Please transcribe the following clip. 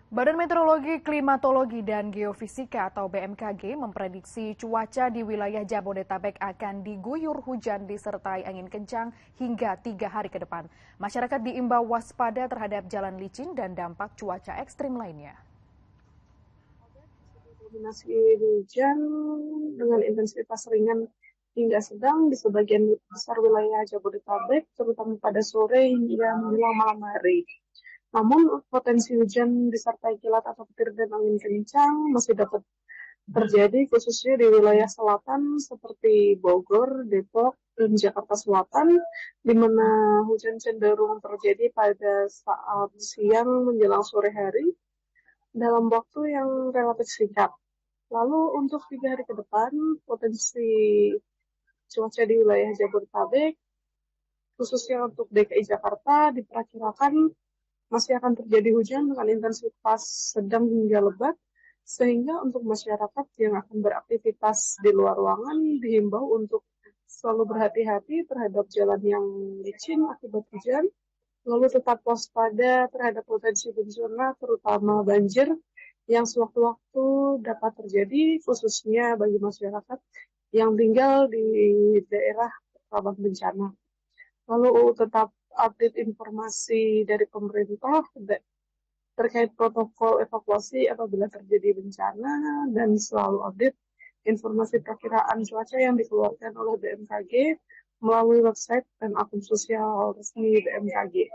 Badan Meteorologi, Klimatologi, dan Geofisika atau BMKG memprediksi cuaca di wilayah Jabodetabek akan diguyur hujan disertai angin kencang hingga 3 hari ke depan. Masyarakat diimbau waspada terhadap jalan licin dan dampak cuaca ekstrim lainnya. Dominasi hujan dengan intensitas ringan hingga sedang di sebagian besar wilayah Jabodetabek, terutama pada sore hingga menjelang malam hari. Namun, potensi hujan disertai kilat atau petir dan angin kencang masih dapat terjadi khususnya di wilayah selatan seperti Bogor, Depok, dan Jakarta Selatan, di mana hujan cenderung terjadi pada saat siang menjelang sore hari dalam waktu yang relatif singkat. Lalu untuk 3 hari ke depan, potensi cuaca di wilayah Jabodetabek, khususnya untuk DKI Jakarta, diperkirakan masih akan terjadi hujan dengan intensitas sedang hingga lebat, sehingga untuk masyarakat yang akan beraktivitas di luar ruangan dihimbau untuk selalu berhati-hati terhadap jalan yang licin akibat hujan, lalu tetap waspada terhadap potensi bencana, terutama banjir yang sewaktu-waktu dapat terjadi, khususnya bagi masyarakat yang tinggal di daerah rawan bencana. Lalu tetap update informasi dari pemerintah terkait protokol evakuasi apabila terjadi bencana dan selalu update informasi perkiraan cuaca yang dikeluarkan oleh BMKG melalui website dan akun sosial resmi BMKG.